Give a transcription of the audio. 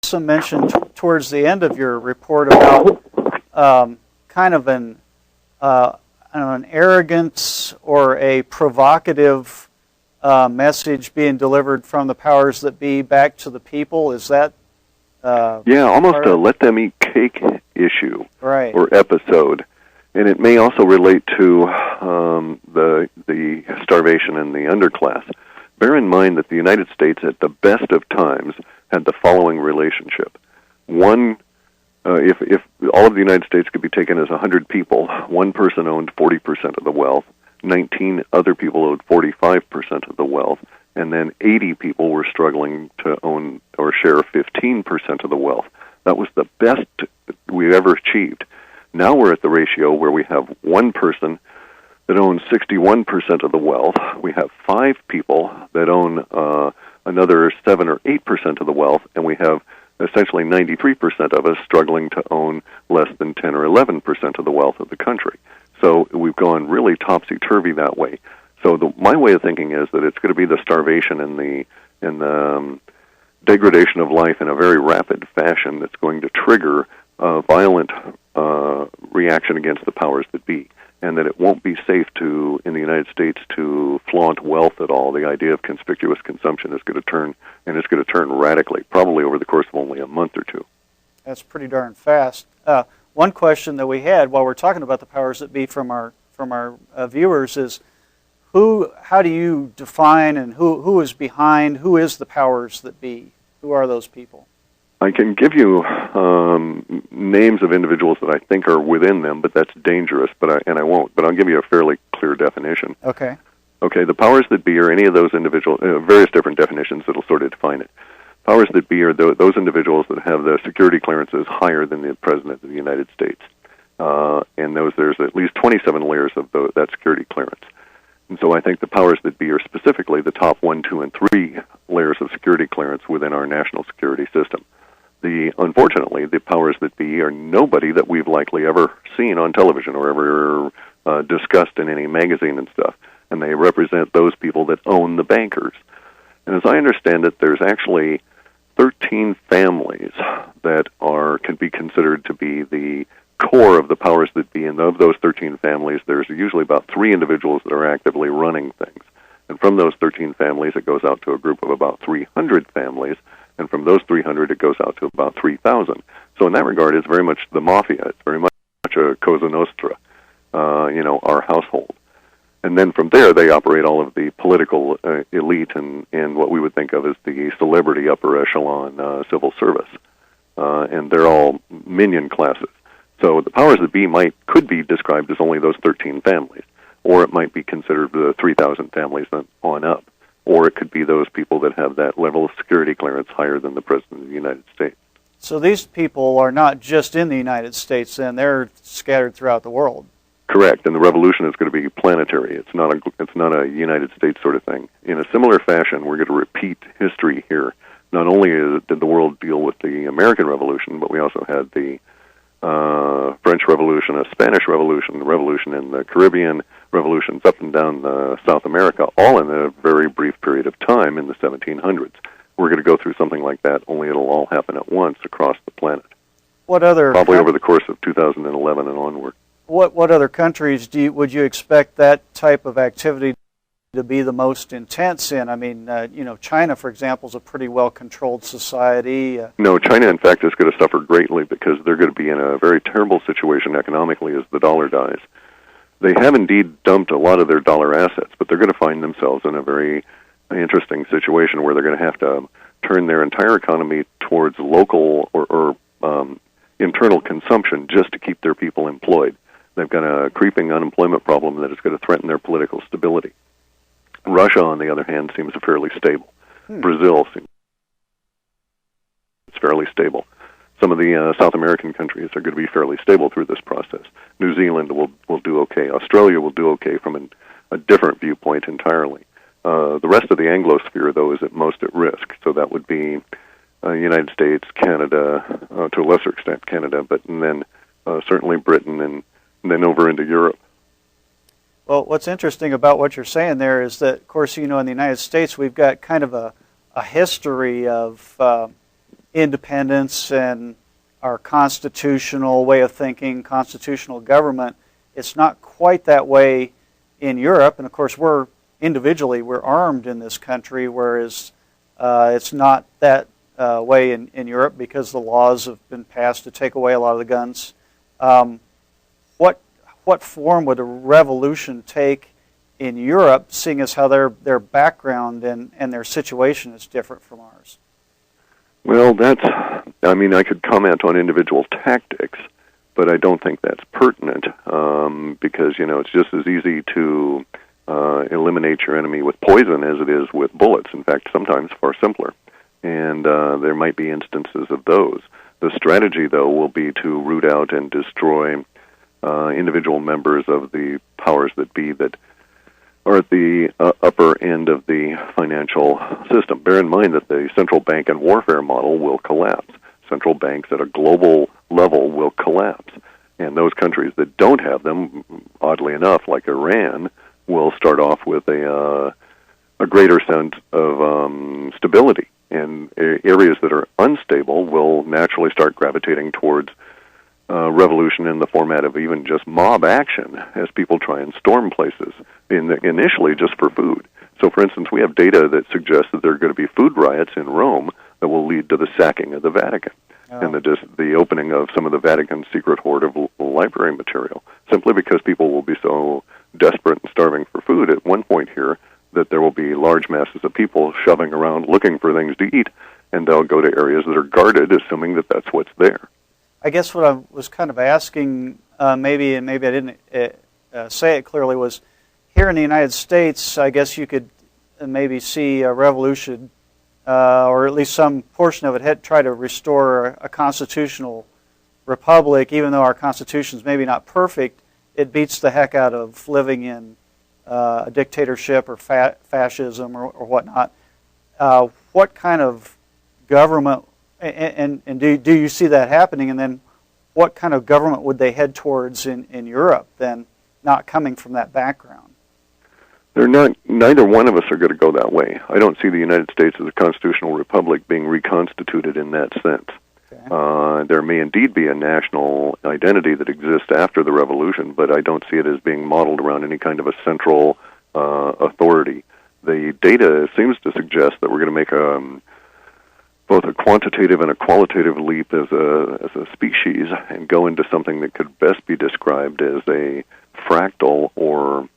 also mentioned towards the end of your report about kind of an arrogance or a provocative message being delivered from the powers that be back to the people. Is that almost a let them eat cake issue, right, or episode. And it may also relate to the starvation in the underclass. Bear in mind that the United States, at the best of times, had the following relationship. One, if all of the United States could be taken as 100 people, one person owned 40% of the wealth, 19 other people owed 45% of the wealth, and then 80 people were struggling to own or share 15% of the wealth. That was the best we've ever achieved. Now we're at the ratio where we have one person that owns 61% of the wealth. We have 5 people that own another 7 or 8% of the wealth, and we have essentially 93% of us struggling to own less than 10 or 11% of the wealth of the country. So we've gone really topsy-turvy that way. So my way of thinking is that it's going to be the starvation and the degradation of life in a very rapid fashion that's going to trigger a violent reaction against the powers that be, and that it won't be safe in the United States to flaunt wealth at all. The idea of conspicuous consumption is going to turn, and it's going to turn radically, probably over the course of only a month or two. That's pretty darn fast. One question that we had while we're talking about the powers that be from our viewers is, how do you define and who is behind, who is the powers that be? Who are those people? I can give you names of individuals that I think are within them, but that's dangerous, and I won't. But I'll give you a fairly clear definition. Okay. Okay, the powers that be are any of those individuals, various different definitions that'll sort of define it. Powers that be are those individuals that have the security clearances higher than the President of the United States. And there's at least 27 layers of that security clearance. And so I think the powers that be are specifically the top 1, 2, and 3 layers of security clearance within our national security system. Unfortunately, the powers that be are nobody that we've likely ever seen on television or ever discussed in any magazine and stuff. And they represent those people that own the bankers. And as I understand it, there's actually 13 families that can be considered to be the core of the powers that be, and of those 13 families, there's usually about 3 individuals that are actively running things. And from those 13 families, it goes out to a group of about 300 families, and from those 300, it goes out to about 3,000. So in that regard, it's very much the mafia. It's very much a Cosa Nostra, our household. And then from there, they operate all of the political elite and what we would think of as the celebrity upper echelon civil service. And they're all minion classes. So the powers that be could be described as only those 13 families, or it might be considered the 3,000 families on up, or it could be those people that have that level of security clearance higher than the President of the United States. So these people are not just in the United States, then they're scattered throughout the world. Correct, and the revolution is going to be planetary. It's not a United States sort of thing. In a similar fashion, we're going to repeat history here. Not only did the world deal with the American Revolution, but we also had the French Revolution, a Spanish Revolution, the revolution in the Caribbean, revolutions up and down South America, all in a very brief period of time in the 1700s. We're going to go through something like that, only it'll all happen at once across the planet. Probably over the course of 2011 and onward. What other countries would you expect that type of activity to be the most intense in? I mean, China, for example, is a pretty well-controlled society. No, China, in fact, is going to suffer greatly because they're going to be in a very terrible situation economically as the dollar dies. They have indeed dumped a lot of their dollar assets, but they're going to find themselves in a very interesting situation where they're going to have to turn their entire economy towards local or internal consumption just to keep their people employed. They've got a creeping unemployment problem that is going to threaten their political stability. Russia, on the other hand, seems fairly stable. Brazil seems fairly stable. Some of the South American countries are going to be fairly stable through this process. New Zealand will do okay. Australia will do okay from a different viewpoint entirely. The rest of the Anglosphere, though, is at most at risk. So that would be United States, Canada, to a lesser extent Canada, and then certainly Britain, and then over into Europe. Well, what's interesting about what you're saying there is that, of course, in the United States, we've got kind of a history of, independence and our constitutional way of thinking, constitutional government, it's not quite that way in Europe. And of course, we're armed in this country, whereas it's not that way in Europe because the laws have been passed to take away a lot of the guns. What form would a revolution take in Europe, seeing as how their background and their situation is different from ours? Well, I could comment on individual tactics, but I don't think that's pertinent because, it's just as easy to eliminate your enemy with poison as it is with bullets. In fact, sometimes far simpler. And there might be instances of those. The strategy, though, will be to root out and destroy individual members of the powers that be that are at the upper end of the financial system. Bear in mind that the central bank and warfare model will collapse. Central banks at a global level will collapse. And those countries that don't have them, oddly enough, like Iran, will start off with a greater sense of stability. And areas that are unstable will naturally start gravitating towards revolution in the format of even just mob action as people try and storm places, initially just for food. So, for instance, we have data that suggests that there are going to be food riots in Rome that will lead to the sacking of the Vatican and the opening of some of the Vatican's secret hoard of library material, simply because people will be so desperate and starving for food at one point here that there will be large masses of people shoving around looking for things to eat, and they'll go to areas that are guarded, assuming that that's what's there. I guess what I was kind of asking, maybe I didn't say it clearly, was here in the United States, I guess you could maybe see a revolution, or at least some portion of it, try to restore a constitutional republic. Even though our constitution is maybe not perfect, it beats the heck out of living in a dictatorship or fascism or whatnot. What kind of government, and do you see that happening? And then what kind of government would they head towards in Europe then, not coming from that background? Neither one of us are going to go that way. I don't see the United States as a constitutional republic being reconstituted in that sense. Okay. There may indeed be a national identity that exists after the revolution, but I don't see it as being modeled around any kind of a central authority. The data seems to suggest that we're going to make both a quantitative and a qualitative leap as a species and go into something that could best be described as a fractal or